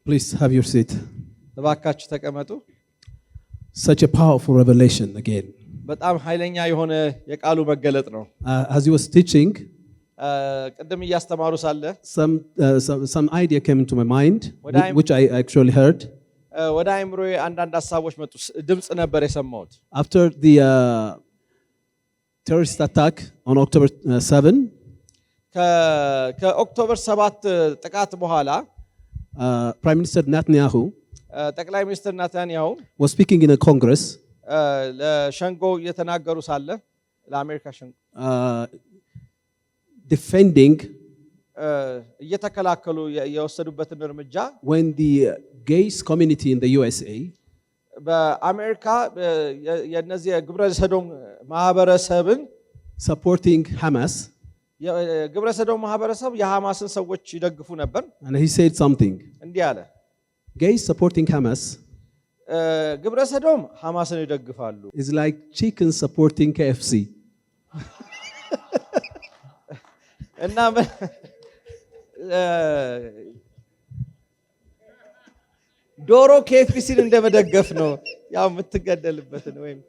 Please have your seat. ተባካችሁ ተቀመጡ። Such a powerful revelation again. በጣም ኃይለኛ የሆነ የቃሉ መገለጥ ነው። As he was teaching, ቅድም እያስተማሩ ሳለ some idea came into my mind, which I actually heard. ወደ አይምሮዬ አንዳንድ ሐሳቦች መጡ። ድምጽ ነበር የሰማሁት። After the terrorist attack on October 7, ከኦክቶበር 7 ጥቃት በኋላ Prime Minister Netanyahu ጠቅላይ ሚኒስትር ናታንያሁ was speaking in a Congress, ለሸንጎ እየተናገሩ ሳለ ለአሜሪካ ሸንጎ defending እየተከላከሉ የወሰዱበትን እርምጃ when the gays community in the USA በአሜሪካ የነዚህ የግብረ ሰዶም ማህበረሰብን supporting Hamas, የግብረ ሰዶም ማህበረሰብ የሐማስን ሰዎች ይደግፉ ነበር። and he said something. እንዲህ አለ። Gays supporting Hamas ግብረ ሰዶም ሐማስን ይደግፋሉ is like chicken supporting KFC. እና ዶሮ KFCን እንደመደገፍ ነው ያው የምትገደልበትን ወይም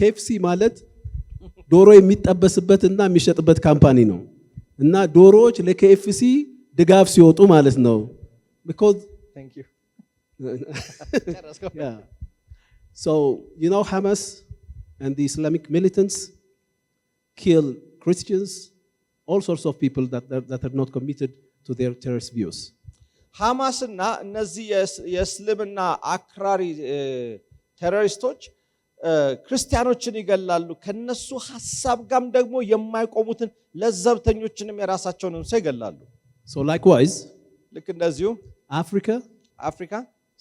KFC ማለት ዶሮ የሚጠበስበትና የሚሸጥበት ካምፓኒ ነው እና ዶሮዎች ለKFC ድጋፍ ሲወጡ ማለት ነው. Because thank you. Yeah. So Hamas and the Islamic militants kill Christians, all sorts of people that are not committed to their terrorist views. ሐማስና እነዚህ የእስልምና አክራሪ ቴሮሪስቶች ክርስቲያኖችን ይገላሉ። ከነሱ ሐሳብ ጋርም ደግሞ የማይቆሙትን ለዘብተኞችንም የራሳቸውንም ሰው ይገላሉ። So likewise, ልክ እንደዚሁ አፍሪካ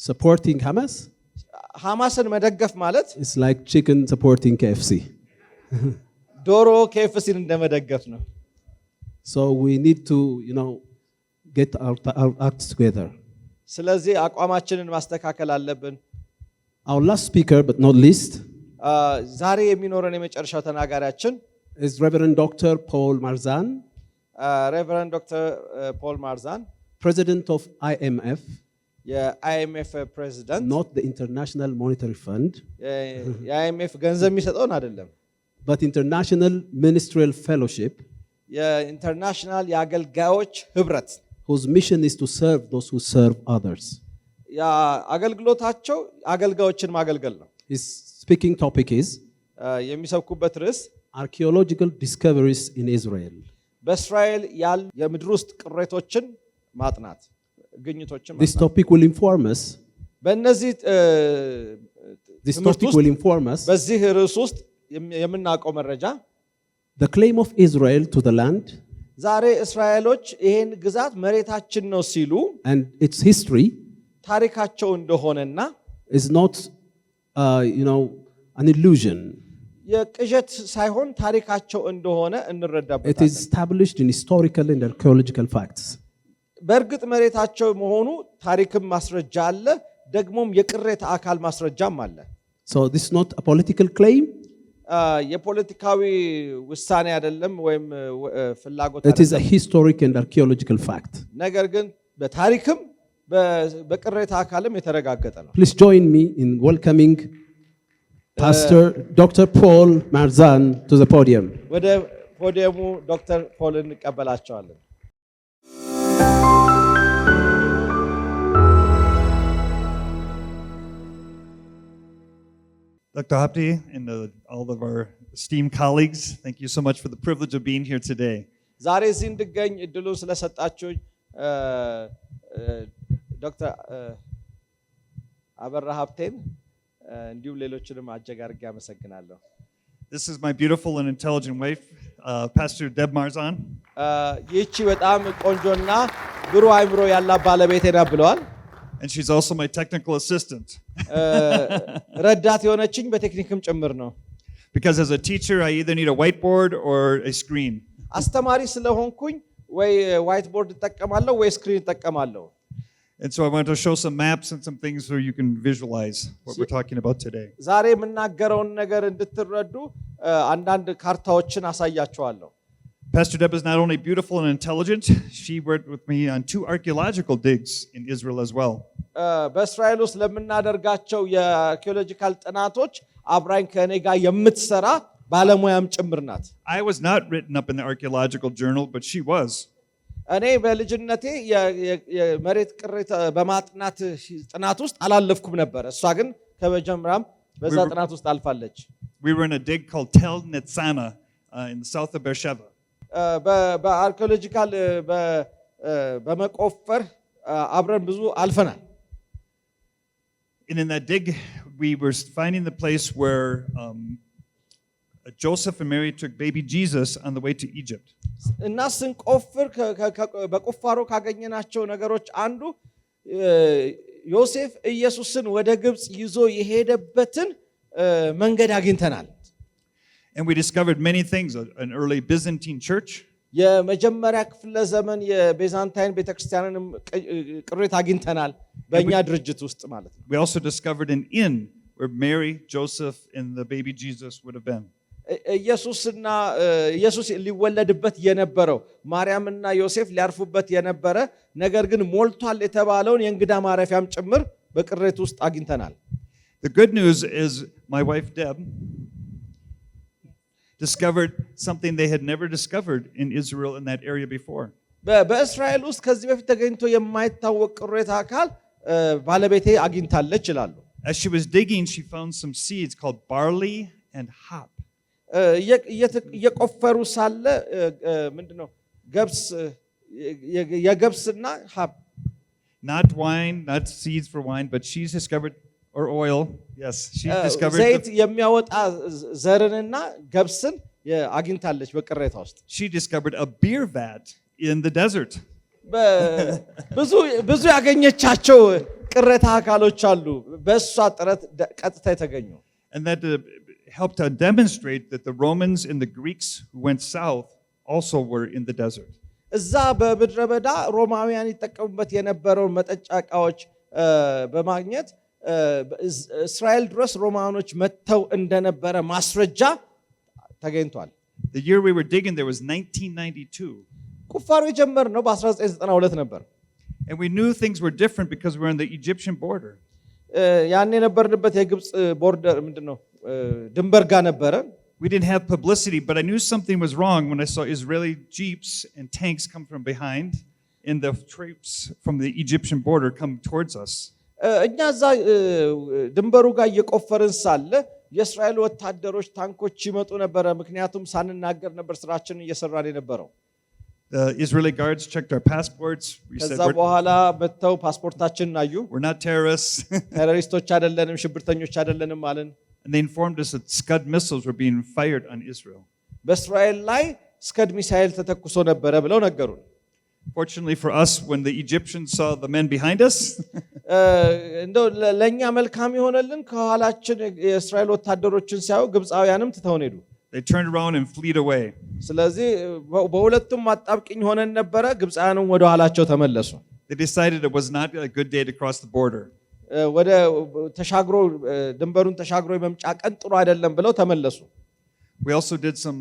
supporting Hamas, ሐማስን መደገፍ ማለት it's like chicken supporting KFC. ዶሮ KFCን እንደመደገፍ ነው። So we need to, get our acts together. ስለዚህ አቋማችንን ማስተካከል አለብን። Our last speaker, but not least, ዛሬ የሚኖረን የመጨረሻው ተናጋሪያችን is Reverend Dr. Paul Marzan, Reverend Dr. Paul Marzan, President of IMF, የIMF president, not the International Monetary Fund, የIMF ገንዘብ የሚሰጠውን አይደለም, but International Ministerial Fellowship, የኢንተርናሽናል የአገልጋዮች ህብረት, whose mission is to serve those who serve others. ያ አገልግሎታቸው አገልጋዮችን ማገልገል ነው። His speaking topic is የሚሰብኩበት ርዕስ archaeological discoveries in Israel. በእስራኤል ያሉ የምድር ውስጥ ቅሬቶችን ማጥናት፣ ግኝቶችን ማጥናት. This topic will inform us. በዚህ ርዕስ ውስጥ የምናውቀው መረጃ the claim of Israel to the land, ዛሬ እስራኤሎች ይሄን ግዛት መሬታችን ነው ሲሉ and its history ታሪካቸው እንደሆነና is not an illusion. የቅዠት ሳይሆን ታሪካቸው እንደሆነ እንረዳበታለን. It is established in historical and archaeological facts. በእርግጥ መሬታቸው መሆኑ ታሪክም ማስረጃ አለ፣ ደግሞም የቅሬታ አካል ማስረጃም አለ። So this is not a political claim. የፖለቲካዊ ውሳኔ አይደለም ወይም ፍላጎት አይደለም. It is a historic and archaeological fact. ነገር ግን በታሪክም በቅሬታ አካልም የተረጋገጠ ነው። Please join me in welcoming Pastor Dr. Paul Marzan to the podium. ወደ ፖዲየሙ ዶክተር ፖል እንቀበላቸዋለን። Dr. Habdi and all of our esteemed colleagues, thank you so much for the privilege of being here today. ዛሬ እዚህ እንድገኝ እድሉን ስለሰጣችሁኝ ዶክተር አበራ ሀብቴን እንዲሁም ሌሎችንም አጀግ አድርጌ አመሰግናለሁ። This is my beautiful and intelligent wife, Pastor Deb Marzan. ይህቺ በጣም ቆንጆና ብሩህ አእምሮ ያላት ባለቤቴ ናት ብለዋል። And she's also my technical assistant. ረዳት የሆነችኝ በቴክኒክም ጭምር ነው። Because as a teacher, I either need a whiteboard or a screen. አስተማሪ ስለሆንኩኝ ወይ ዋይት ቦርድ እጠቀማለሁ ወይ ስክሪን እጠቀማለሁ። And so I want to show some maps and some things so you can visualize what we're talking about today. ዛሬ የምናገረውን ነገር እንድትረዱ አንዳንድ ካርታዎችን አሳያችኋለሁ። Pastor Deb is not only beautiful and intelligent, she worked with me on 2 archaeological digs in Israel as well. በእስራኤል ውስጥ ለምናደርጋቸው የአርኪኦሎጂካል ጥናቶች አብራኝ ከኔ ጋር የምትሰራ ባለሙያም ጭምር ናት። I was not written up in the archaeological journal, but she was. እኔ በልጅነቴ የመሬት ቅሬታ በማጥናት ጥናት ውስጥ አላለፍኩም ነበር። እሷ ግን ከመጀመሪያም በዛ ጥናት ውስጥ አልፋለች። We were in a dig called Tel Netzana in the south of Beersheba. በአርኪኦሎጂካል በመቆፈር አብረን ብዙ አልፈናል። And in that dig, we were finding the place where Joseph and Mary took baby Jesus on the way to Egypt. እና ስንቆፍር በቁፋሮ ካገኘናቸው ነገሮች አንዱ ዮሴፍ ኢየሱስን ወደ ግብጽ ይዞ የሄደበትን መንገድ አግኝተናል። And we discovered many things, an early Byzantine church. የመጀመሪያ ክፍለ ዘመን የቤዛንታይን ቤተክርስቲያንንም ቅሬታ አግኝተናል በእኛ ድርጅት ውስጥ ማለት ነው። We also discovered an inn where Mary, Joseph, and the baby Jesus would have been. ኢየሱስ ሊወለድበት የነበረው ማርያምና ዮሴፍ ሊያርፉበት የነበረ ነገር ግን ሞልቷል የተባለውን የእንግዳ ማረፊያም ጭምር በቅሬት ውስጥ አግኝተናል። The good news is my wife Deb discovered something they had never discovered in Israel in that area before. በእስራኤል ውስጥ ከዚህ በፊት ተገኝቶ የማይታወቅ ቅሬታ አካል ባለቤቴ አግኝታለች ይላሉ። As she was digging, she found some seeds called barley and hop. እየቆፈሩ ሳለ ምንድነው ገብስ የገብስና ሀብ Not wine, not seeds for wine, but she's discovered, or oil, yes, she discovered ዘይት የሚያወጣ ዘርንና ገብስን አግኝታለች በቅሬታ ውስጥ። She discovered a beer vat in the desert. ብዙ ያገኘቻቸው ቅሬታ አካሎች አሉ በእሷ ጥረት ቀጥታ የተገኙ። And that helped to demonstrate that the Romans and the Greeks who went south also were in the desert. እዛ በምድረ በዳ ሮማውያን ይጠቀሙበት የነበረው መጠጫ ዕቃዎች በማግኘት እስራኤል ድረስ ሮማኖች መጥተው እንደነበረ ማስረጃ ተገኝቷል። The year we were digging there was 1992. ቁፋሮ የጀመርነው በ1992 ነበር። And we knew things were different because we were on the Egyptian border. ያን የነበርንበት የግብጽ ቦርደር ምንድነው ድንበር ጋር ነበረ። We didn't have publicity, but I knew something was wrong when I saw Israeli jeeps and tanks come from behind and the troops from the Egyptian border come towards us. እኛ እዛ ድንበሩ ጋር እየቆፈርን ሳለ የእስራኤል ወታደሮች ታንኮች ይመጡ ነበረ። ምክንያቱም ሳንናገር ነበር ስራችንን እየሰራን የነበረው። The Israeli guards checked our passports. We said ከዛ በኋላ መጥተው ፓስፖርታችንን አዩ። we're not terrorists. ቴሮሪስቶች አይደለንም፣ ሽብርተኞች አይደለንም አለን። And they informed us that Scud missiles were being fired on Israel. በእስራኤል ላይ ስከድ ሚሳኤል ተተኩሶ ነበረ ብለው ነገሩን። Fortunately for us, when the Egyptians saw the men behind us, እንደው ለኛ መልካም ይሆነልን ከኋላችን የእስራኤል ወታደሮችን ሲያዩ ግብፃውያንም ትተውን ሄዱ። they turned around and fled away. ስለዚህ በሁለቱም አጣብቂኝ ሆነን ነበረ። ግብፃውያንም ወደ ኋላቸው ተመለሱ። They decided it was not a good day to cross the border. ወደ ተሻግሮ ድንበሩን ተሻግሮ የመምጫ ቀን ጥሩ አይደለም ብለው ተመለሱ። We also did some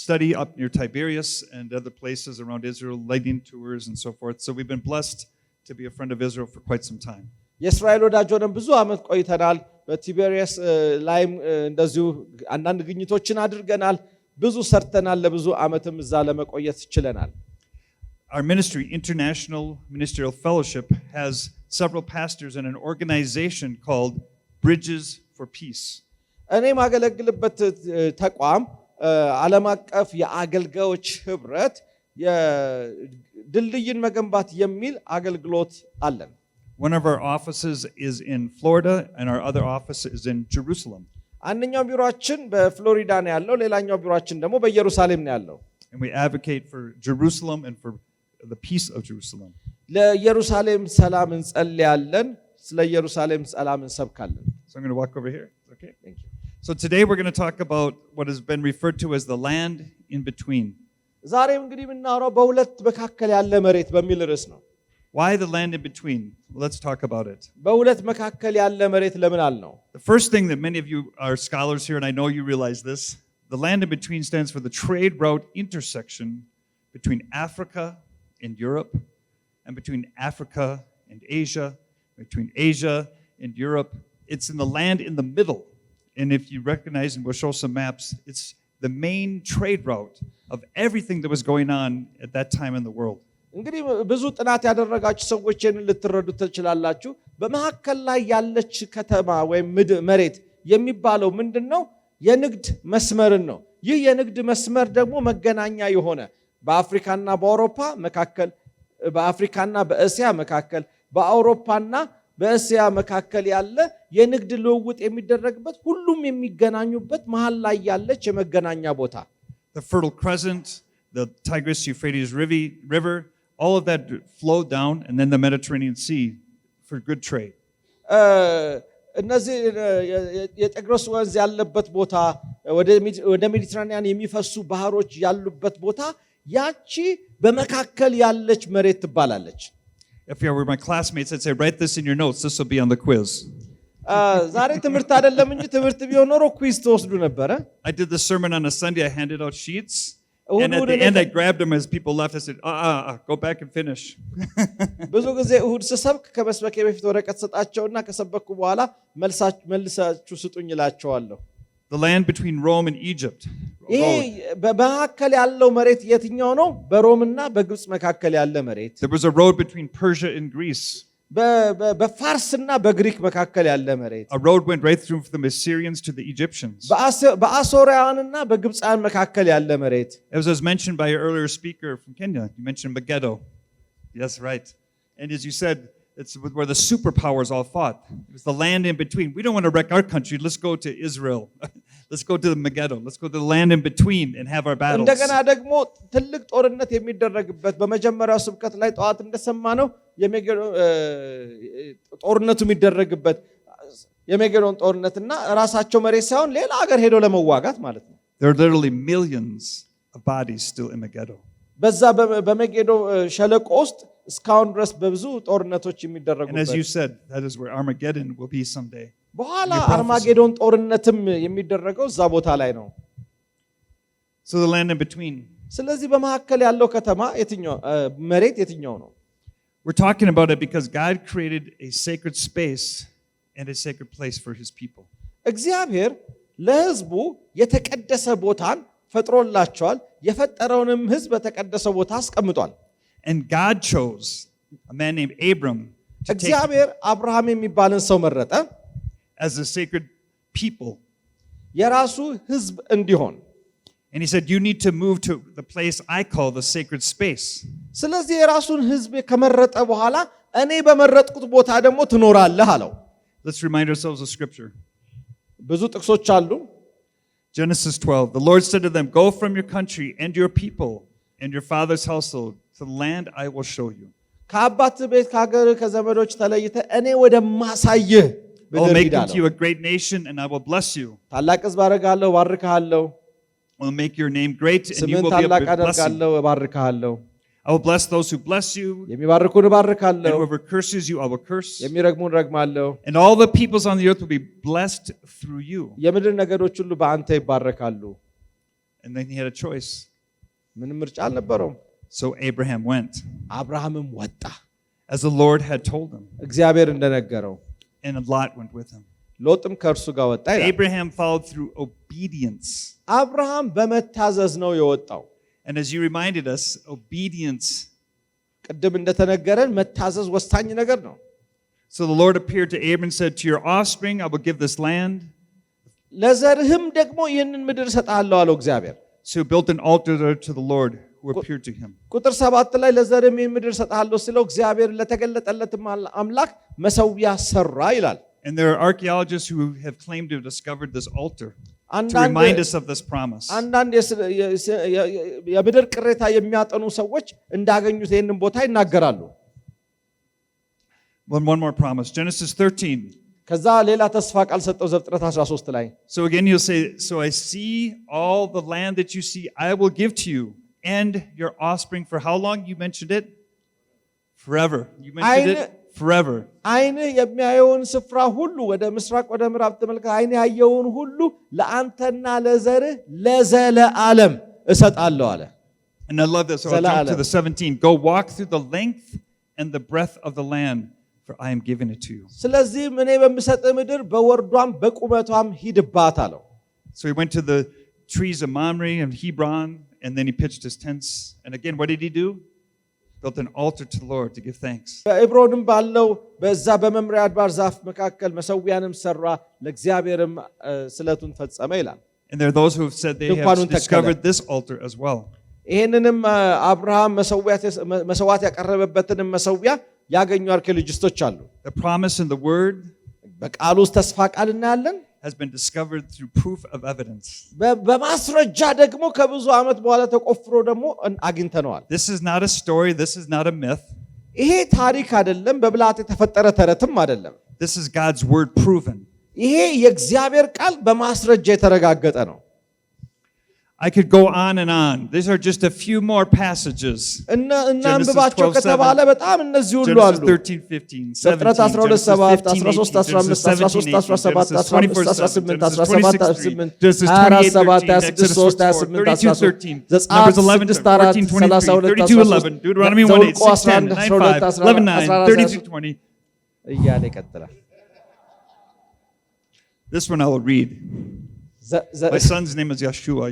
study up near Tiberias and other places around Israel, leading tours and so forth. So we've been blessed to be a friend of Israel for quite some time. የእስራኤል ወዳጅ ሆነን ብዙ ዓመት ቆይተናል። በቲቤሪያስ ላይም እንደዚሁ አንዳንድ ግኝቶችን አድርገናል። ብዙ ሰርተናል። ለብዙ ዓመትም እዛ ለመቆየት ችለናል። Our ministry, International Ministerial Fellowship, has several pastors and an organization called Bridges for Peace. እኔ ማገለግልበት ተቋም ዓለም አቀፍ የአገልጋዮች ህብረት የድልድይን መገንባት የሚል አገልግሎት አለን። One of our offices is in Florida and our other office is in Jerusalem. አንደኛው ቢሮአችን በፍሎሪዳ ነው ያለው፣ ሌላኛው ቢሮአችን ደግሞ በኢየሩሳሌም ነው ያለው። And we advocate for Jerusalem and for the peace of Jerusalem. ለኢየሩሳሌም ሰላም እንጸልያለን፣ ስለ ኢየሩሳሌም ሰላም እንሰብካለን። So I'm going to walk over here. Okay. Thank you. So today we're going to talk about what has been referred to as the land in between. ዛሬም እንግዲህ የምናወራው በሁለት መካከል ያለ መሬት በሚል ርዕስ ነው። Why the land in between? Well, let's talk about it. በሁለት መካከል ያለ መሬት ለምን አልነው? The first thing that many of you are scholars here, and I know you realize this, The land in between stands for the trade route intersection between Africa and Europe, and between Africa and Asia, between Asia and Europe. It's in the land in the middle. And if you recognize, and we'll show some maps, it's the main trade route of everything that was going on at that time in the world. እንግዲህ ብዙ ጥናት ያደረጋችሁ ሰዎች ይህንን ልትረዱ ትችላላችሁ። በመካከል ላይ ያለች ከተማ ወይም መሬት የሚባለው ምንድነው? የንግድ መስመርን ነው። ይህ የንግድ መስመር ደግሞ መገናኛ የሆነ በአፍሪካና በአውሮፓ መካከል፣ በአፍሪካና በእስያ መካከል፣ በአውሮፓና በእስያ መካከል ያለ የንግድ ልውውጥ የሚደረግበት ሁሉም የሚገናኙበት መሃል ላይ ያለች የመገናኛ ቦታ። The Fertile Crescent, the Tigris-Euphrates River, all of that flowed down, and then the Mediterranean Sea for good trade. እነዚህ የጤግሮስ ወንዝ ያለበት ቦታ ወደ ሜዲትራኒያን የሚፈሱ ባህሮች ያሉበት ቦታ ያቺ በመካከል ያለች መሬት ትባላለች። If you were my classmates, I'd say, write this in your notes. This will be on the quiz. ዛሬ ትምህርት አይደለም እንጂ ትምህርት ቢሆን ኖሮ ኩዊዝ ተወስዱ ነበረ። I did the sermon on a Sunday. I handed out sheets. And at the end, I grabbed them as people left. I said, go back and finish. ብዙ ጊዜ እሁድ ስሰብክ ከመስበኬ በፊት ወረቀት ሰጣቸውና ከሰበኩ በኋላ መልሳችሁ ስጡኝ እላቸዋለሁ። The land between Rome and Egypt. ይሄ በመካከል ያለው መሬት የትኛው ነው? በሮምና በግብጽ መካከል ያለ መሬት። There was a road between Persia and Greece. በፋርስና በግሪክ መካከል ያለ መሬት። A road went right through from the Assyrians to the Egyptians. በአሦራውያንና በግብፃውያን መካከል ያለ መሬት። As was mentioned by your earlier speaker from Kenya, you mentioned Megiddo. Yes, right. And as you said, it's where the superpowers all fought. It was the land in between. We don't want to wreck our country. Let's go to Israel. Let's go to the Megiddo. Let's go to the land in between and have our battles. እንደገና ደግሞ ትልቅ ጦርነት የሚደረግበት በመጀመሪያው ስብከት ላይ ጠዋት እንደሰማነው ጦርነቱ የሚደረግበት የሜጌዶን ጦርነትና ራሳቸው መሬት ሳይሆን ሌላ ሀገር ሄዶ ለመዋጋት ማለት ነው። There are literally millions of bodies still in Megiddo. በዛ በሜጌዶ ሸለቆ ውስጥ እስካሁን ድረስ በብዙ ጦርነቶች የሚደረጉበት። And as you said, that is where Armageddon will be someday. በኋላ አርማጌዶን ጦርነትም የሚደረገው እዛ ቦታ ላይ ነው። So the land in between. ስለዚህ በመካከል ያለው ከተማ የትኛው መሬት የትኛው ነው? We're talking about it because God created a sacred space and a sacred place for his people. እግዚአብሔር ለሕዝቡ የተቀደሰ ቦታን ፈጥሮላቸዋል። የፈጠረውንም ሕዝብ በተቀደሰ ቦታ አስቀምጧል። And God chose a man named Abram to take እግዚአብሔር አብርሃም የሚባልን ሰው መረጠ as a sacred people. የራሱ ሕዝብ እንዲሆን። And he said, you need to move to the place I call the sacred space. ስለዚህ የራሱን ሕዝብ ከመረጠ በኋላ እኔ በመረጥኩት ቦታ ደግሞ ትኖራለህ አለው። Let's remind ourselves of scripture. ብዙ ጥቅሶች አሉ። Genesis 12. The Lord said to them, go from your country and your people and your father's household to the land I will show you. ከአባት ቤት ከሀገር ከዘመዶች ተለይተ እኔ ወደ ማሳይህ I will ምድር make ሂድ into you አለው። a great nation and I will bless you. ታላቅ ሕዝብ አደርግሃለሁ፣ እባርክሃለሁ። I will make your name great and you ስምህን will be ታላቅ a blessing. አደርጋለሁ፣ እባርክሃለሁ። I will bless those who bless you, የሚባርኩን and እባርካለሁ፣ whoever curses you, I will curse. የሚረግሙን ረግማለሁ። And all the peoples on the earth will be blessed through you. የምድር ነገዶች ሁሉ በአንተ ይባረካሉ። And then he had a choice. ምንም ምርጫ አልነበረውም። So Abraham went, አብርሃምም ወጣ as the Lord had told him, እግዚአብሔር እንደነገረው። and Lot went with him. ሎጥም ከእርሱ ጋር ወጣ ይላል። Abraham followed through obedience. አብርሃም በመታዘዝ ነው የወጣው። And as you reminded us, obedience. ቅድም እንደተነገረን መታዘዝ ወሳኝ ነገር ነው። So the Lord appeared to Abraham and said, to your offspring I will give this land. ለዘርህም ደግሞ ይህንን ምድር እሰጥሃለሁ አለው እግዚአብሔር። So he built an altar there to the Lord who appeared to him. ቁጥር 7 ላይ ለዘርህም ይህን ምድር እሰጥሃለሁ ሲለው እግዚአብሔር ለተገለጠለት አምላክ መሰዊያ ሰራ ይላል። And there are archaeologists who have claimed to have discovered this altar to remind us of this promise. አንዳንድ የምድር ቅሬታ የሚያጠኑ ሰዎች እንዳገኙት ይህንን ቦታ ይናገራሉ። One more promise. Genesis 13. ከዛ ሌላ ተስፋ ቃል ሰጠው ዘፍጥረት 13 ላይ። So again he'll say, so I see all the land that you see, I will give to you and your offspring for how long? You mentioned it? Forever. You mentioned it? forever. ዓይንህ የሚያየውን ስፍራ ሁሉ ወደ ምስራቅ ወደ ምዕራብ ተመልከት። ዓይንህ ያየውን ሁሉ ለአንተና ለዘርህ ለዘለዓለም እሰጣለሁ አለ። And I love this. So I'll jump to the 17. Go walk through the length and the breadth of the land, for I am giving it to you. ስለዚህ እኔ በምሰጥህ ምድር በወርዷም በቁመቷም ሂድባት አለው። So he went to the trees of Mamre and Hebron, and then he pitched his tents. And again, what did he do? Built an altar to the Lord to give thanks. በዕብሮንም ባለው በዛ በመምሪያ አድባር ዛፍ መካከል መሠዊያንም ሰራ፣ ለእግዚአብሔርም ስለቱን ፈጸመ ይላል። And there are those who have said they have discovered this altar as well. ይሄንንም አብርሃም መሰዋት ያቀረበበትንም መሰዊያ ያገኙ አርኪኦሎጂስቶች አሉ። The promise in the word በቃሉ ውስጥ ተስፋ ቃል እናያለን። has been discovered through proof of evidence. በማስረጃ ደግሞ ከብዙ ዓመት በኋላ ተቆፍሮ ደግሞ አግኝተነዋል። This is not a story, this is not a myth. ይሄ ታሪክ አይደለም፣ በብልሃት የተፈጠረ ተረትም አይደለም። This is God's word proven. ይሄ የእግዚአብሔር ቃል በማስረጃ የተረጋገጠ ነው። I could go on and on. These are just a few more passages. እናንብባቸው ከተባለ በጣም እነዚህ ሁሉ አሉ። Genesis 13, 15, 17, Genesis 13, 18, Genesis 17, 18, Genesis 24, 7, Genesis 26, 3, Genesis 28, 13, Exodus 4, 32, 13, Numbers 11, 14, 23, 32, 11, Deuteronomy 1, 8, 6, 10, 9, 5, 11, 9, 32, 20. እያለ ይቀጥላል። This one I will read. My son's name is Joshua.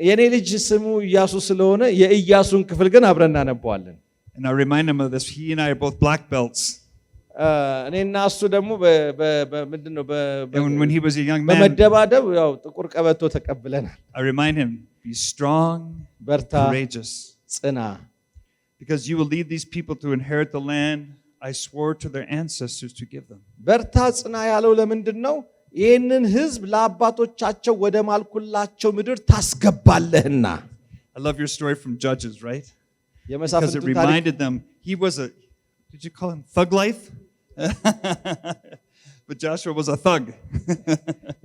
የኔ ልጅ ስሙ ኢያሱ ስለሆነ የኢያሱን ክፍል ግን አብረን እናነበዋለን። And I remind him of this. He and I are both black belts. እኔና እሱ ደግሞ ምንድነው when he was a young man, በመደባደብ ያው ጥቁር ቀበቶ ተቀብለናል። I remind him, be strong, በርታ፣ courageous, ጽና, because you will lead these people to inherit the land I swore to their ancestors to give them. በርታ ጽና ያለው ለምንድን ነው? ይህንን ህዝብ ለአባቶቻቸው ወደ ማልኩላቸው ምድር ታስገባለህና። I love your story from Judges, right? Because it የመሳፍንቱ ታሪክ reminded them, he was a, did you call him thug life? But Joshua was a thug.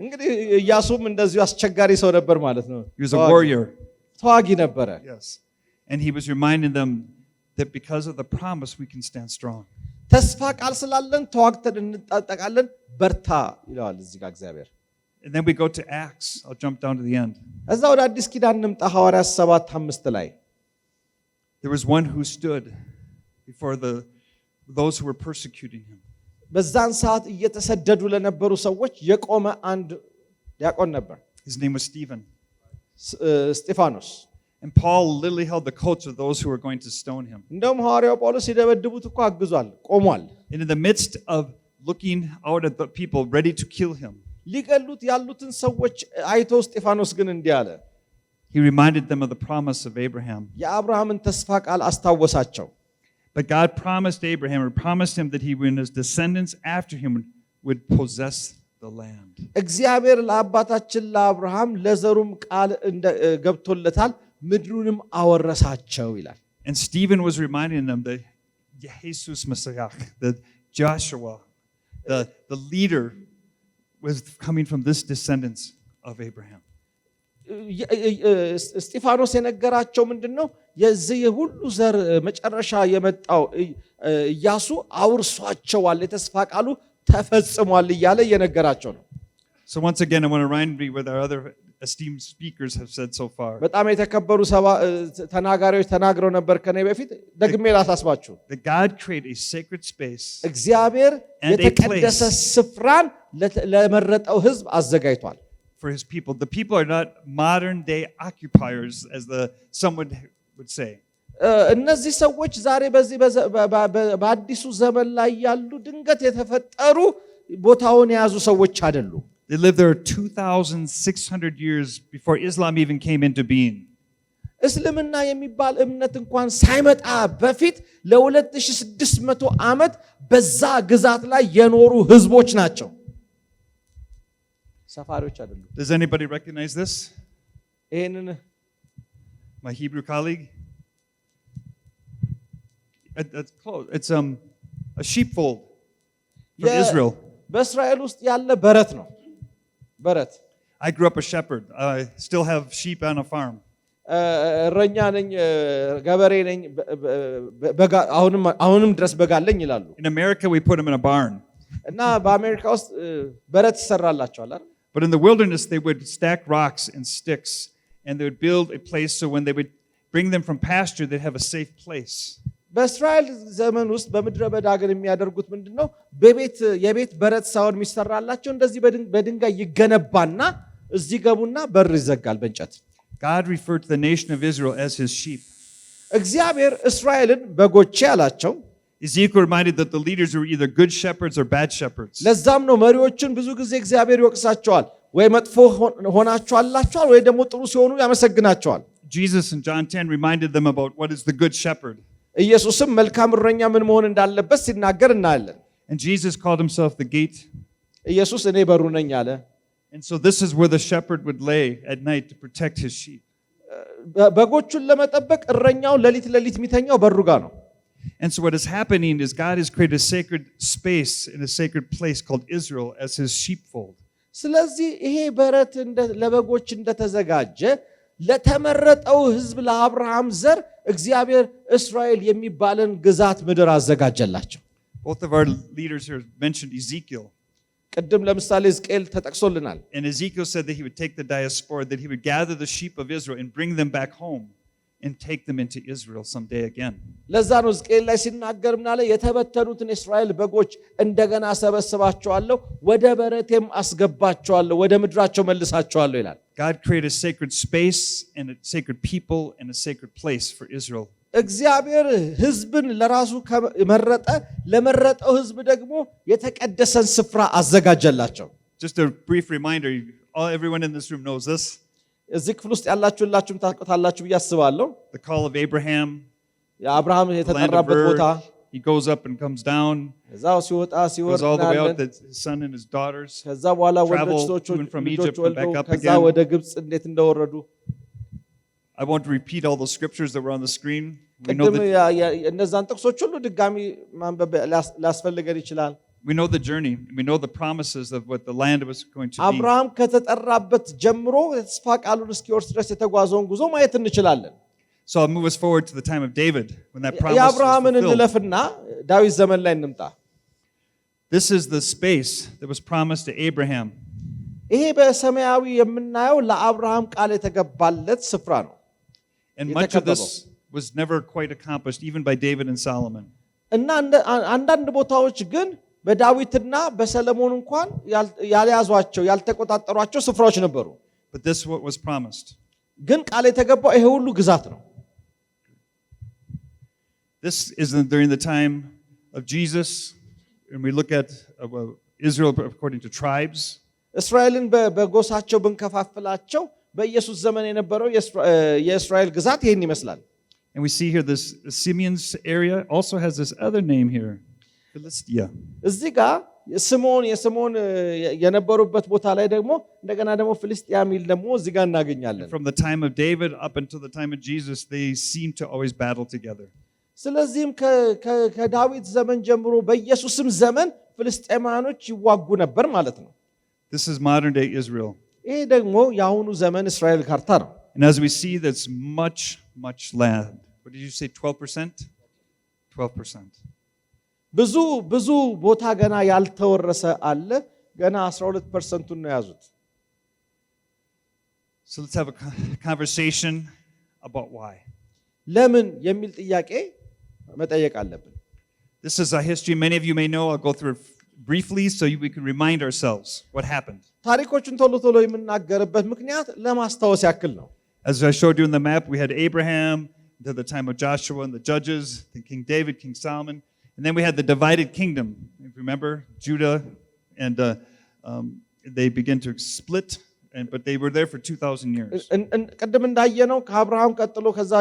እንግዲህ ኢያሱም እንደዚሁ አስቸጋሪ ሰው ነበር ማለት ነው። He was a warrior. ተዋጊ ነበረ። Yes. And he was reminding them that because of the promise we can stand strong. ተስፋ ቃል ስላለን ተዋግተን እንጣጣቃለን፣ በርታ ይለዋል እዚህ ጋር እግዚአብሔር። And then we go to Acts. I'll jump down to the end. እዛ ወደ አዲስ ኪዳን እንምጣ። ሐዋርያት 7:5 ላይ There was one who stood before those who were persecuting him. በዛን ሰዓት እየተሰደዱ ለነበሩ ሰዎች የቆመ አንድ ዲያቆን ነበር። His name was Stephen. እስጢፋኖስ። And Paul literally held the coats of those who were going to stone him. እንደውም ሐዋርያው ጳውሎስ ሲደበድቡት እኮ አግዟል፣ ቆሟል። And in the midst of looking out at the people ready to kill him, ሊገሉት ያሉትን ሰዎች አይቶ እስጢፋኖስ ግን እንዲህ አለ። he reminded them of the promise of Abraham. የአብርሃምን ተስፋ ቃል አስታወሳቸው። But God promised Abraham, or promised him, that he and his descendants after him would possess the land. እግዚአብሔር ለአባታችን ለአብርሃም ለዘሩም ቃል ገብቶለታል፣ ምድሩንም አወረሳቸው ይላል። And Stephen was reminding them that Jesus Messiah, that Joshua, the leader, was coming from this descendants of Abraham. እስጢፋኖስ የነገራቸው ምንድነው? የዚህ የሁሉ ዘር መጨረሻ የመጣው ኢያሱ አውርሷቸዋል፣ የተስፋ ቃሉ ተፈጽሟል እያለ የነገራቸው ነው። So once again, I want to remind you what our other esteemed speakers have said so far. በጣም የተከበሩ ተናጋሪዎች ተናግረው ነበር ከኔ በፊት። ደግሜ ላሳስባችሁ፣ That God created a sacred space እግዚአብሔር የተቀደሰ ስፍራን ለመረጠው ህዝብ አዘጋጅቷል። For his people. The people are not modern day occupiers, as someone would say. እነዚህ ሰዎች ዛሬ በዚህ በአዲሱ ዘመን ላይ ያሉ ድንገት የተፈጠሩ ቦታውን የያዙ ሰዎች አይደሉም። They lived there 2,600 years before Islam even came into being. እስልምና የሚባል እምነት እንኳን ሳይመጣ በፊት ለ2600 ዓመት በዛ ግዛት ላይ የኖሩ ህዝቦች ናቸው። ሰፋሪዎች አይደሉም። Does anybody recognize this? ይሄንን My Hebrew colleague? It's close. It's a sheepfold from Israel. በእስራኤል ውስጥ ያለ በረት ነው። በረት I grew up a shepherd. I still have sheep on a farm. እረኛ ነኝ ገበሬ ነኝ አሁንም ድረስ በግ አለኝ ይላሉ። In America, we put them in a barn. እና በአሜሪካ ውስጥ በረት ይሰራላቸዋል አይደል? But in the wilderness, they would stack rocks and sticks, and they would build a place so when they would bring them from pasture, they'd have a safe place. በእስራኤል ዘመን ውስጥ በምድረ በዳ ግን የሚያደርጉት ምንድነው? የቤት በረት ሳይሆን የሚሰራላቸው እንደዚህ በድንጋይ ይገነባና እዚህ ገቡና በር ይዘጋል በእንጨት። God referred to the nation of Israel as his sheep. እግዚአብሔር እስራኤልን በጎቼ አላቸው። Ezekiel reminded that the leaders were either good shepherds or bad shepherds. ለዛም ነው መሪዎችን ብዙ ጊዜ እግዚአብሔር ይወቅሳቸዋል። ወይ መጥፎ ሆናቸዋላቸዋል ወይ ደግሞ ጥሩ ሲሆኑ ያመሰግናቸዋል። Jesus in John 10 reminded them about what is the good shepherd. ኢየሱስም መልካም እረኛ ምን መሆን እንዳለበት ሲናገር እናያለን። And Jesus called himself the gate. ኢየሱስ እኔ በሩ ነኝ አለ። And so this is where the shepherd would lay at night to protect his sheep. በጎቹን ለመጠበቅ እረኛው ሌሊት የሚተኛው በሩ ጋር ነው። And so what is happening is God has created a sacred space in a sacred place called Israel as his sheepfold. ስለዚህ ይሄ በረት ለበጎች እንደተዘጋጀ ለተመረጠው ሕዝብ ለአብርሃም ዘር እግዚአብሔር እስራኤል የሚባልን ግዛት ምድር አዘጋጀላቸው። Both of our leaders here mentioned Ezekiel. ቅድም ለምሳሌ ሕዝቅኤል ተጠቅሶልናል። And Ezekiel said that he would take the diaspora, that he would gather the sheep of Israel and bring them back home and take them into Israel someday again. ለዛ ነው ሕዝቅኤል ላይ ሲናገር ምናለ የተበተኑትን እስራኤል በጎች እንደገና ሰበስባቸዋለሁ ወደ በረቴም አስገባቸዋለሁ ወደ ምድራቸው መልሳቸዋለሁ ይላል። God created a sacred space and a sacred people and a sacred place for Israel. እግዚአብሔር ሕዝብን ለራሱ መረጠ ለመረጠው ሕዝብ ደግሞ የተቀደሰን ስፍራ አዘጋጀላቸው። Just a brief reminder, everyone in this room knows this. እዚህ ክፍል ውስጥ ያላችሁላችሁም ታውቁታላችሁ ብዬ አስባለሁ። The call of Abraham, የአብርሃም the land of የተጠራበት ቦታ He goes up and comes down, እዛው ሲወጣ goes ሲወርድ all the way out እናያለን። to his son and his daughters. ከዛ በኋላ travel ወንዶች to and from ልጆች Egypt and ወልደው back up ከዛ again. ወደ ግብፅ እንዴት እንደወረዱ I won't repeat all those scriptures that were on the screen. We know ቅድም the, እነዛን ጥቅሶች ሁሉ ድጋሚ ማንበብ ሊያስፈልገን ይችላል። we know the journey. We know the promises of what the land was going to be. አብርሃም ከተጠራበት ጀምሮ የተስፋ ቃሉን እስኪወርስ ድረስ የተጓዘውን ጉዞ ማየት እንችላለን። So I'll move us forward to the time of David when that promise was የአብርሃምን fulfilled. እንለፍና ዳዊት ዘመን ላይ እንምጣ። This is the space that was promised to Abraham. ይሄ በሰማያዊ የምናየው ለአብርሃም ቃል የተገባለት ስፍራ ነው። And much of this was never quite accomplished, even by David and Solomon. እና አንዳንድ ቦታዎች ግን በዳዊትና በሰለሞን እንኳን ያልያዟቸው ያልተቆጣጠሯቸው ስፍራዎች ነበሩ። But this what was promised. ግን ቃል የተገባው ይሄ ሁሉ ግዛት ነው። This is during the time of Jesus, and we look at Israel according to tribes. እስራኤልን በጎሳቸው ብንከፋፍላቸው በኢየሱስ ዘመን የነበረው የእስራኤል ግዛት ይሄን ይመስላል። And we see here this Simeon's area also has this other name here, Philistia. እዚህ ጋር የስምዖን የነበሩበት ቦታ ላይ ደግሞ እንደገና ደግሞ ፍልስጥያ የሚል ደግሞ እዚህ ጋር እናገኛለን። From the time of David up until the time of Jesus, they seem to always battle together. ስለዚህም ከዳዊት ዘመን ጀምሮ በኢየሱስም ዘመን ፍልስጤማኖች ይዋጉ ነበር ማለት ነው። This is modern day Israel. ይሄ ደግሞ የአሁኑ ዘመን እስራኤል ካርታ ነው። And as we see, that's much land. What did you say, 12%? 12%. ብዙ ቦታ ገና ያልተወረሰ አለ። ገና 12% ነው ያዙት። So let's have a conversation about why. ለምን የሚል ጥያቄ መጠየቅ አለብን። This is a history many of you may know. I'll go through it briefly so we can remind ourselves what happened. ታሪኮችን ቶሎ የምናገርበት ምክንያት ለማስታወስ ያክል ነው። As I showed you in the map, we had Abraham, to the time of Joshua and the judges, then King David, King Solomon, and then we had the divided kingdom. If you remember, Judah, and they began to split, but they were there for 2,000 years. ቅድም እንዳየነው ከአብርሃም ቀጥሎ ከዛ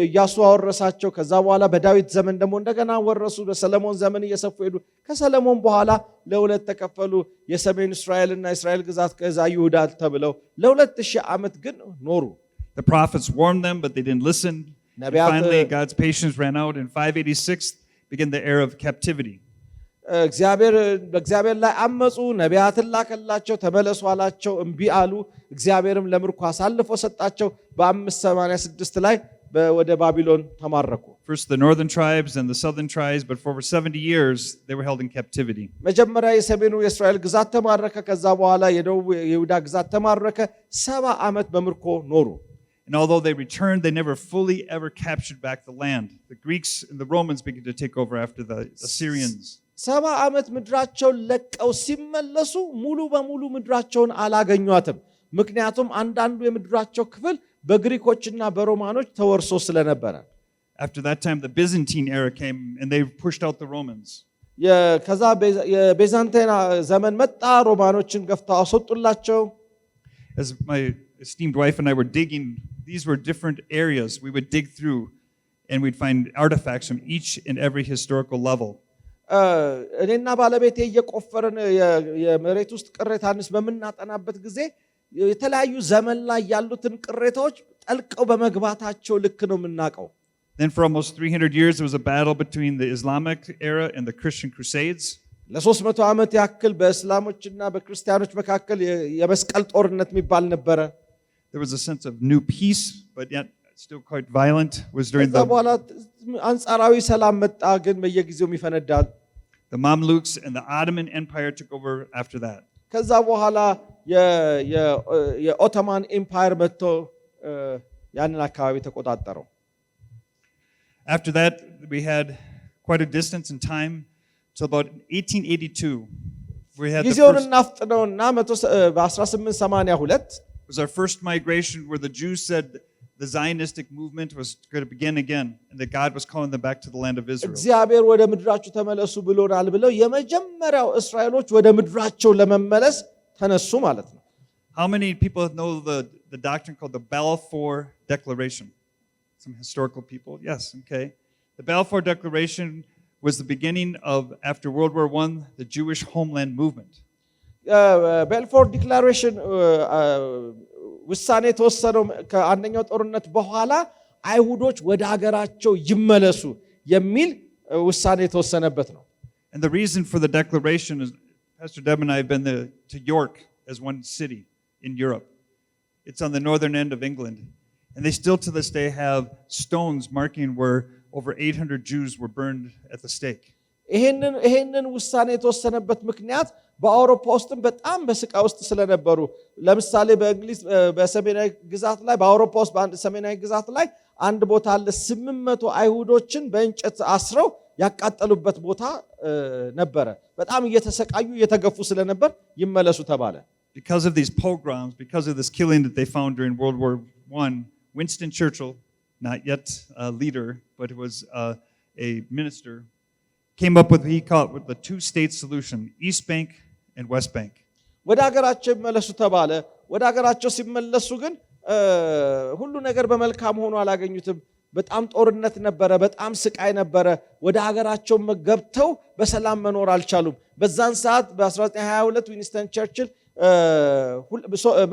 ኢያሱ አወረሳቸው። ከዛ በኋላ በዳዊት ዘመን ደግሞ እንደገና ወረሱ። በሰለሞን ዘመን እየሰፉ ሄዱ። ከሰለሞን በኋላ ለሁለት ተከፈሉ። የሰሜን እስራኤልና እስራኤል ግዛት ከዛ ይሁዳ ተብለው ለ2000 ዓመት ግን ኖሩ። The prophets warned them, but they didn't listen. And finally, God's patience ran out. In 586 began the era of captivity. በእግዚአብሔር ላይ አመፁ። ነቢያትን ላከላቸው፣ ተመለሱ አላቸው፣ እምቢ አሉ። እግዚአብሔርም ለምርኮ አሳልፎ ሰጣቸው። በ586 ላይ ወደ ባቢሎን ተማረኩ። First the northern tribes and the southern tribes, but for over 70 years they were held in captivity. መጀመሪያ የሰሜኑ የእስራኤል ግዛት ተማረከ። ከዛ በኋላ የደቡብ የይሁዳ ግዛት ተማረከ። 70 ዓመት በምርኮ ኖሩ። And although they returned, they never fully ever captured back the land. The Greeks and the Romans began to take over after the Assyrians. 70 ዓመት ምድራቸውን ለቀው ሲመለሱ ሙሉ በሙሉ ምድራቸውን አላገኟትም። ምክንያቱም አንዳንዱ የምድራቸው ክፍል በግሪኮችና በሮማኖች ተወርሶ ስለነበረ። After that time, the Byzantine era came and they pushed out the Romans. ከዛ የቤዛንታይን ዘመን መጣ። ሮማኖችን ገፍተው አስወጡላቸው። As my esteemed wife and I were digging, these were different areas we would dig through and we'd find artifacts from each and every historical level. እኔና ባለቤቴ እየቆፈርን የመሬት ውስጥ ቅሬታንስ በምናጠናበት ጊዜ የተለያዩ ዘመን ላይ ያሉትን ቅሬታዎች ጠልቀው በመግባታቸው ልክ ነው የምናውቀው። Then for almost 300 years there was a battle between the Islamic era and the Christian Crusades. ለ300 ዓመት ያክል በእስላሞችና በክርስቲያኖች መካከል የመስቀል ጦርነት የሚባል ነበረ። There was a sense of new peace, but yet still quite violent. Was during ከዛ በኋላ አንጻራዊ ሰላም መጣ፣ ግን በየጊዜው ይፈነዳል። the Mamluks and the Ottoman Empire took over after that. ከዛ በኋላ የኦቶማን ኤምፓየር መጥቶ ያንን አካባቢ ተቆጣጠረው። After that, we had quite a distance in time. So about 1882, we had ጊዜውን እናፍጥነውና በ1882 was our first migration where the Jews said the Zionistic movement was going to begin again and that God was calling them back to the land of Israel. እግዚአብሔር ወደ ምድራችሁ ተመለሱ ብሎናል ብለው የመጀመሪያው እስራኤሎች ወደ ምድራቸው ለመመለስ ተነሱ ማለት ነው። How many people know the doctrine called the Balfour Declaration? Some historical people? Yes, okay. The Balfour Declaration was the beginning of, after World War I, the Jewish homeland movement. Balfour Declaration ውሳኔ ተወሰነው ከአንደኛው ጦርነት በኋላ አይሁዶች ወደ ሀገራቸው ይመለሱ የሚል ውሳኔ ተወሰነበት ነው። And the reason for the declaration is Pastor Deb and I have been to York as one city in Europe. It's on the northern end of England. And they still to this day have stones marking where over 800 Jews were burned at the stake. ይሄንን ውሳኔ የተወሰነበት ምክንያት በአውሮፓ ውስጥም በጣም በስቃይ ውስጥ ስለነበሩ፣ ለምሳሌ በእንግሊዝ በሰሜናዊ ግዛት ላይ በአውሮፓ ውስጥ በአንድ ሰሜናዊ ግዛት ላይ አንድ ቦታ አለ 800 አይሁዶችን በእንጨት አስረው ያቃጠሉበት ቦታ ነበረ። በጣም እየተሰቃዩ እየተገፉ ስለነበር ይመለሱ ተባለ። Because of these pogroms, because of this killing that they found during World War I, Winston Churchill, not yet a leader, but it was a minister, came up with what he called the two-state solution, East Bank and West Bank. ወደ ሀገራቸው ይመለሱ ተባለ። ወደ ሀገራቸው ሲመለሱ ግን ሁሉ ነገር በመልካም ሆኖ አላገኙትም። በጣም ጦርነት ነበረ፣ በጣም ስቃይ ነበረ። ወደ ሀገራቸው ገብተው በሰላም መኖር አልቻሉም። በዛን ሰዓት በ1922 ዊንስተን ቸርችል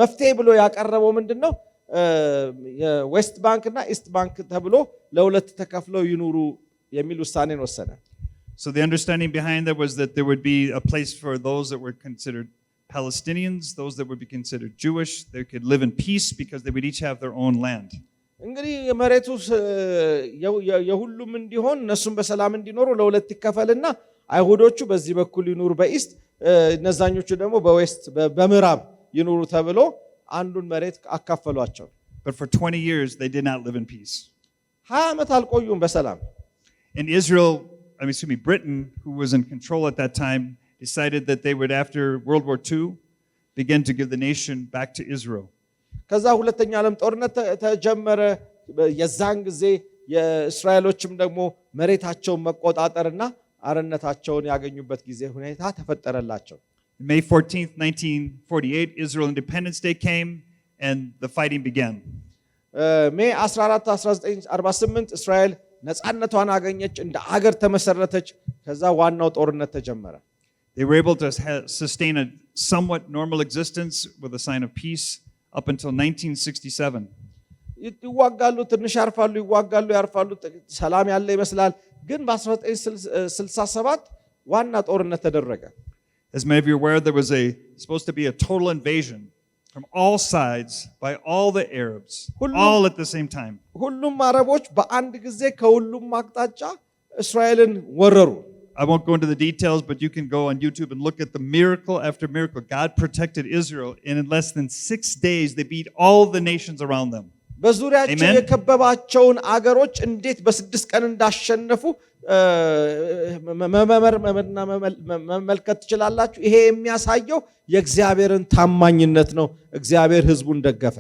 መፍትሄ ብሎ ያቀረበው ምንድነው? የዌስት ባንክ እና ኢስት ባንክ ተብሎ ለሁለት ተከፍለው ይኑሩ የሚል ውሳኔን ወሰነ። So the understanding behind that was that there would be a place for those that were considered Palestinians, those that would be considered Jewish. They could live in peace because they would each have their own land. እንግዲህ መሬቱ የሁሉም እንዲሆን እነሱም በሰላም እንዲኖሩ ለሁለት ይከፈልና አይሁዶቹ በዚህ በኩል ይኑሩ በኢስት፣ እነዛኞቹ ደግሞ በዌስት በምዕራብ ይኑሩ ተብሎ አንዱን መሬት አካፈሏቸው። But for 20 years they did not live in peace. 20 ዓመት አልቆዩም በሰላም። In Israel, Britain, who was in control at that time, decided that they would, after World War II, begin to give the nation back to Israel. ከዛ ሁለተኛ ዓለም ጦርነት ተጀመረ። የዛን ጊዜ የእስራኤሎችም ደግሞ መሬታቸውን መቆጣጠርና አርነታቸውን ያገኙበት ጊዜ ሁኔታ ተፈጠረላቸው። May 14th, 1948, Israel Independence Day came and the fighting began. ሜይ 14 1948 እስራኤል ነፃነቷን አገኘች፣ እንደ አገር ተመሰረተች። ከዛ ዋናው ጦርነት ተጀመረ። They were able to sustain a somewhat normal existence with a sign of peace up until 1967. ይዋጋሉ፣ ትንሽ ያርፋሉ፣ ይዋጋሉ፣ ያርፋሉ፣ ሰላም ያለ ይመስላል። ግን በ1967 ዋና ጦርነት ተደረገ። As many of you are aware, there was supposed to be a total invasion from all sides by all the Arabs, all at the same time. ሁሉም አረቦች በአንድ ጊዜ ከሁሉም አቅጣጫ እስራኤልን ወረሩ። I won't go into the details, but you can go on YouTube and look at the miracle after miracle. God protected Israel, and in less than 6 days, they beat all the nations around them. በዙሪያቸው የከበባቸውን አገሮች እንዴት በ6 ቀን እንዳሸነፉ መመልከት ትችላላችሁ። ይሄ የሚያሳየው የእግዚአብሔርን ታማኝነት ነው። እግዚአብሔር ሕዝቡን ደገፈ።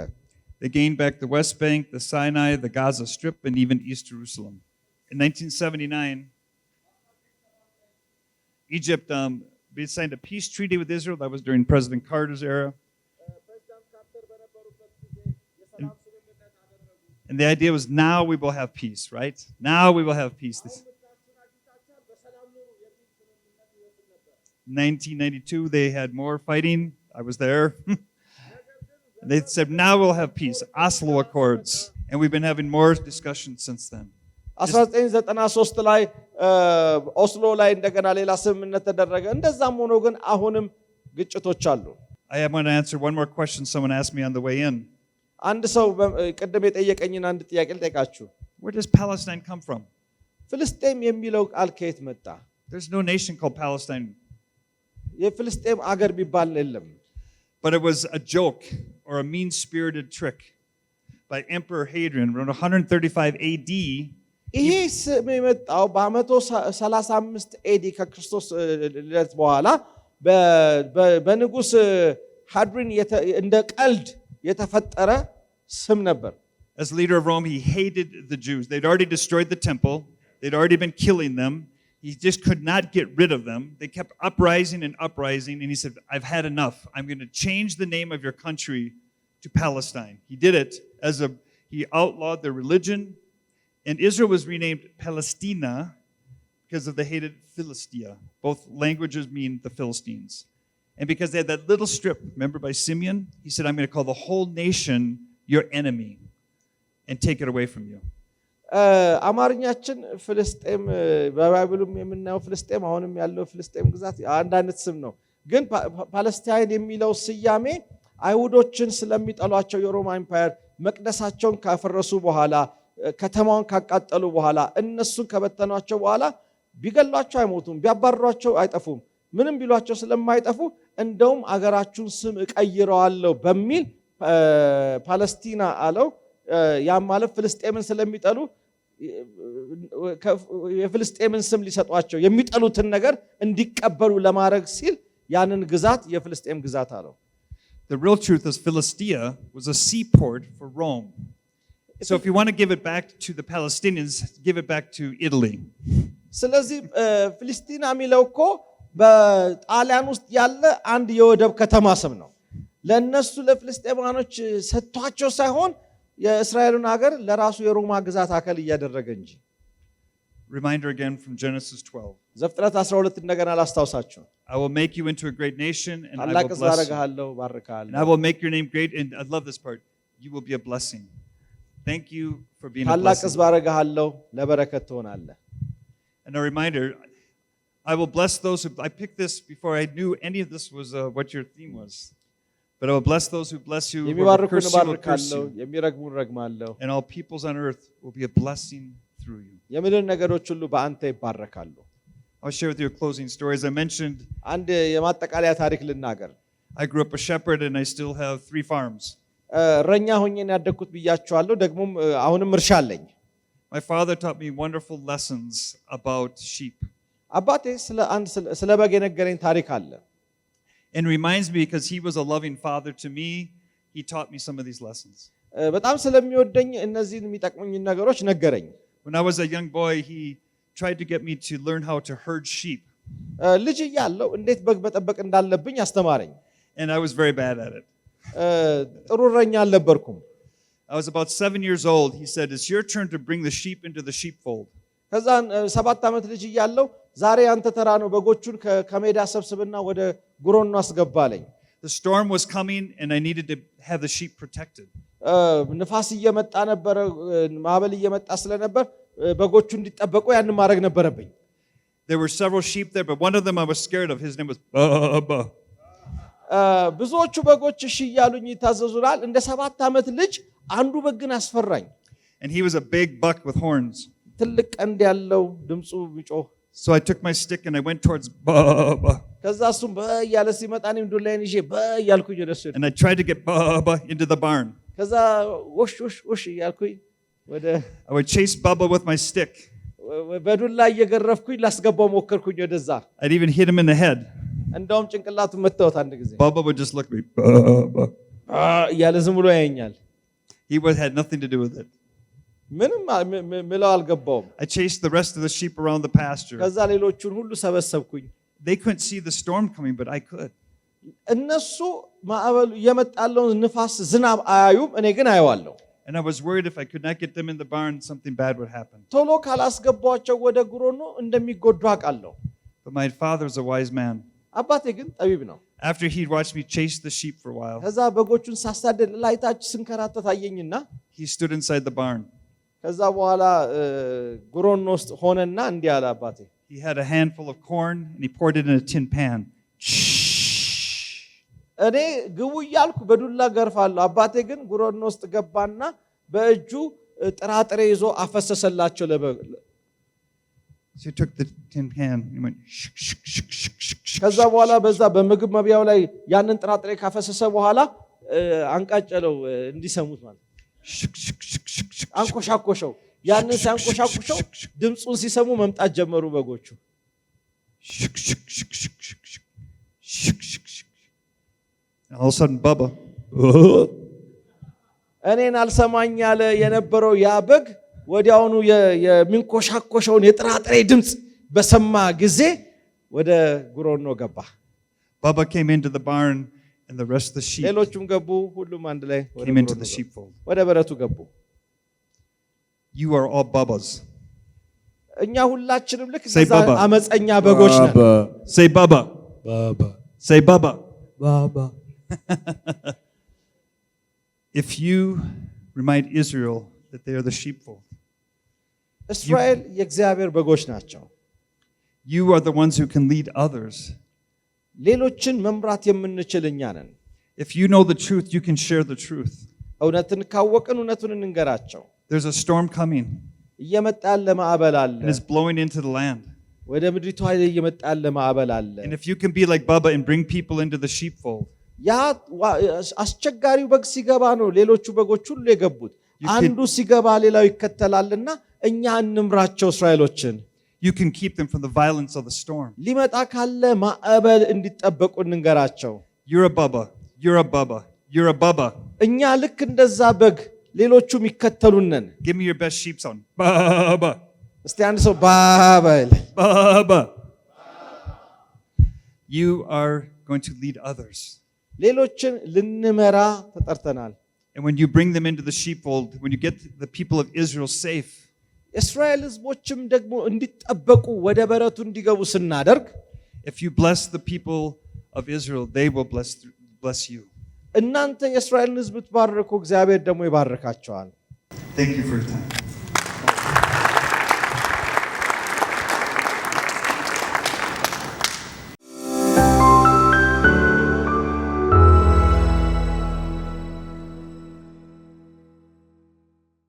They gained back the West Bank, the Sinai, the Gaza Strip, and even East Jerusalem. In 1979, Egypt signed a peace treaty with Israel. That was during President Carter's era. And the idea was, now we will have peace, right? Now we will have peace. 1992, they had more fighting. I was there. They said, now we'll have peace. Oslo Accords. And we've been having more discussions since then. 1993 ላይ ኦስሎ ላይ እንደገና ሌላ ስምምነት ተደረገ። እንደዛም ሆኖ ግን አሁንም ግጭቶች አሉ። I want to answer one more question someone asked me on the way in. አንድ ሰው ቅድም የጠየቀኝን አንድ ጥያቄ ልጠይቃችሁ። Where does Palestine come from? ፍልስጤም የሚለው ቃል ከየት መጣ? There's no nation called Palestine. የፍልስጤም አገር ቢባል የለም። But it was a joke or a mean-spirited trick by Emperor Hadrian around 135 AD. ይሄ ስም የመጣው በ135 ኤዲ ከክርስቶስ ልደት በኋላ በንጉስ ሃድሪን እንደ ቀልድ የተፈጠረ ስም ነበር። As leader of Rome, he hated the Jews. They'd already destroyed the temple. They'd already been killing them. He just could not get rid of them. They kept uprising and uprising, and he said, I've had enough. I'm going to change the name of your country to Palestine. He did it he outlawed their religion, and Israel was renamed Palestina because of the hated Philistia. Both languages mean the Philistines. And because they had that little strip, remember by Simeon? He said, I'm going to call the whole nation your enemy and take it away from you. አማርኛችን ፍልስጤም በባይብሉም የምናየው ፍልስጤም አሁንም ያለው ፍልስጤም ግዛት አንድ አይነት ስም ነው። ግን ፓለስታይን የሚለው ስያሜ አይሁዶችን ስለሚጠሏቸው የሮማ ኢምፓየር መቅደሳቸውን ካፈረሱ በኋላ ከተማውን ካቃጠሉ በኋላ እነሱን ከበተኗቸው በኋላ ቢገሏቸው አይሞቱም፣ ቢያባርሯቸው አይጠፉም። ምንም ቢሏቸው ስለማይጠፉ እንደውም አገራችሁን ስም እቀይረዋለሁ በሚል ፓለስቲና አለው። ያም ማለት ፍልስጤምን ስለሚጠሉ የፍልስጤምን ስም ሊሰጧቸው የሚጠሉትን ነገር እንዲቀበሉ ለማድረግ ሲል ያንን ግዛት የፍልስጤም ግዛት አለው። The real truth is Philistia was a seaport for Rome. So if you want to give it back to the Palestinians, give it back to Italy. ስለዚህ ፍልስጤና የሚለው እኮ በጣሊያን ውስጥ ያለ አንድ የወደብ ከተማ ስም ነው። ለነሱ ለፍልስጤማኖች ሰጥቷቸው ሳይሆን የእስራኤልን ሀገር ለራሱ የሮማ ግዛት አካል እያደረገ እንጂ። Reminder again from Genesis 12. ዘፍጥረት 12 እንደገና ላስታውሳችሁ። I will make you into a great nation and I ታላቅ will ሕዝብ bless you. አደርግሃለሁ፣ ባርክሃለሁ። And I will make your name great, and I love this part. You will be a blessing. Thank you for being a ታላቅ blessing. ሕዝብ አደርግሃለሁ፣ ለበረከት ትሆናለህ። And a reminder, I will bless those who, I picked this before I knew any of this was what your theme was. But I will bless those who bless you, who will የሚባርኩን curse you, will curse ባርካለሁ፣ you. የሚረግሙን ረግማለሁ። And all peoples on earth will be a blessing through you. የምድር ነገሮች ሁሉ በአንተ ይባረካሉ። I'll share with you a closing story. As I mentioned, አንድ የማጠቃለያ ታሪክ ልናገር። I grew up a shepherd and I still have 3 farms. እረኛ ሆኜ ነው ያደግኩት ብያቸዋለሁ። ደግሞም አሁንም እርሻ አለኝ። My father taught me wonderful lessons about sheep. አባቴ ስለ በግ የነገረኝ ታሪክ አለ። And reminds me, because he was a loving father to me, he taught me some of these lessons. በጣም ስለሚወደኝ እነዚህን የሚጠቅሙኝ ነገሮች ነገረኝ። When I was a young boy, he tried to get me to learn how to herd sheep. ልጅ እያለሁ እንዴት በግ መጠበቅ እንዳለብኝ አስተማረኝ። And I was very bad at it. ጥሩ እረኛ አልነበርኩም። I was about 7 years old. He said, it's your turn to bring the sheep into the sheepfold. ከዛ 7 ዓመት ልጅ እያለሁ ዛሬ አንተ ተራ ነው፣ በጎቹን ከሜዳ ሰብስብና ወደ ጉሮኖ አስገባለኝ። The storm was coming and I needed to have the sheep protected. ንፋስ እየመጣ ነበር፣ ማዕበል እየመጣ ስለነበር በጎቹ እንዲጠበቁ ያን ማድረግ ነበረብኝ። There were several sheep there, but one of them I was scared of. His name was Baba. ብዙዎቹ በጎች እሺ እያሉኝ ይታዘዙናል። እንደ 7 ዓመት ልጅ አንዱ በግ ግን አስፈራኝ። And he was a big buck with horns. ትልቅ ቀንድ ያለው ድምፁ ቢጮህ So I took my stick and I went towards Baba. ከዛ እሱም በእያለ ሲመጣ እኔም ዱላዬን ይዤ በእያልኩኝ ወደሱ And I tried to get Baba into the barn. ከዛ ወሽ ወሽ ወሽ እያልኩኝ ወደ I would chase Baba with my stick. በዱላ እየገረፍኩኝ ላስገባው ሞከርኩኝ ወደዛ። I'd even hit him in the head. እንደውም ጭንቅላቱን መታወት አንድ ጊዜ Baba would just look at me. Baba. እያለ ዝም ብሎ ያየኛል። He had nothing to do with it. ምንም ምለው አልገባውም። I chased the rest of the sheep around the pasture. ከዛ ሌሎቹን ሁሉ ሰበሰብኩኝ። They couldn't see the storm coming, but I could. እነሱ ማዕበሉ የመጣለውን ንፋስ ዝናብ አያዩም፣ እኔ ግን አየዋለሁ። And I was worried if I could not get them in the barn, something bad would happen. ቶሎ ካላስገባቸው ወደ ጉሮኖ እንደሚጎዱ አውቃለሁ። But my father's a wise man. አባቴ ግን ጠቢብ ነው። After he'd watched me chase the sheep for a while, ከዛ በጎቹን ሳሳደድ ላይታች ስንከራተት አየኝና he stood inside the barn. ከዛ በኋላ ጉሮኖ ውስጥ ሆነና እንዲህ አለ አባቴ። He had a handful of corn and he poured it in a tin pan. እኔ ግቡ እያልኩ በዱላ ገርፋለሁ። አባቴ ግን ጉሮኖ ውስጥ ገባና በእጁ ጥራጥሬ ይዞ አፈሰሰላቸው ለበግ። So he took the tin pan and he went shik, shik, shik, shik, shik, shik. ከዛ በኋላ በዛ በምግብ መብያው ላይ ያንን ጥራጥሬ ካፈሰሰ በኋላ አንቃጨለው እንዲሰሙት ማለት Shik, shik, shik, shik, shik, shik. አንቆሻቆሸው። ያንን ሲያንቆሻቆሸው ድምፁን ሲሰሙ መምጣት ጀመሩ በጎቹ። Shik, shik, shik, shik, shik, shik. Shik, shik, shik. And all of a sudden, Bubba, እኔን አልሰማኝ ያለ የነበረው ያ በግ ወዲያውኑ የሚንቆሻቆሸውን የጥራጥሬ ድምፅ በሰማ ጊዜ ወደ ጉሮኖ ገባ። Bubba came into the barn and the rest of the sheep ሌሎቹም ገቡ። ሁሉም አንድ ላይ came into the sheepfold. ወደ በረቱ ገቡ። You are all Bubbas. እኛ ሁላችንም ልክ Say እንደዛ Bubba. አመፀኛ በጎች ነን። Say Bubba. Baba. Say Bubba. Baba. If you remind Israel that they are the sheepfold, እስራኤል የእግዚአብሔር በጎች ናቸው። you are the ones who can lead others. ሌሎችን መምራት የምንችል እኛ ነን። If you know the truth, you can share the truth. እውነትን ካወቅን እውነቱን እንንገራቸው። There's a storm coming እየመጣ ያለ ማዕበል አለ። and it's blowing into the land. ወደ ምድሪቷ እየመጣ ያለ ማዕበል አለ። And if you can be like Bubba and bring people into the sheepfold, ያ አስቸጋሪው በግ ሲገባ ነው ሌሎቹ በጎች ሁሉ የገቡት። አንዱ ሲገባ ሌላው ይከተላልና እኛ እንምራቸው እስራኤሎችን። you can keep them from the violence of the storm. ሊመጣ ካለ ማዕበል እንዲጠበቁ እንንገራቸው። You're a Bubba. You're a Bubba. You're a Bubba. እኛ ልክ እንደዛ በግ ሌሎቹም ይከተሉነን። Give me your best sheep sound. Bubba. እስቲ አንድ ሰው ባባል። Bubba. You are going to lead others. ሌሎችን ልንመራ ተጠርተናል። And when you bring them into the sheepfold, when you get the people of Israel safe, እስራኤል ሕዝቦችም ደግሞ እንዲጠበቁ ወደ በረቱ እንዲገቡ ስናደርግ if you bless the people of Israel, they will bless you. እናንተ የእስራኤልን ሕዝብ ብትባርኩ እግዚአብሔር ደግሞ ይባርካቸዋል። Thank you for your time.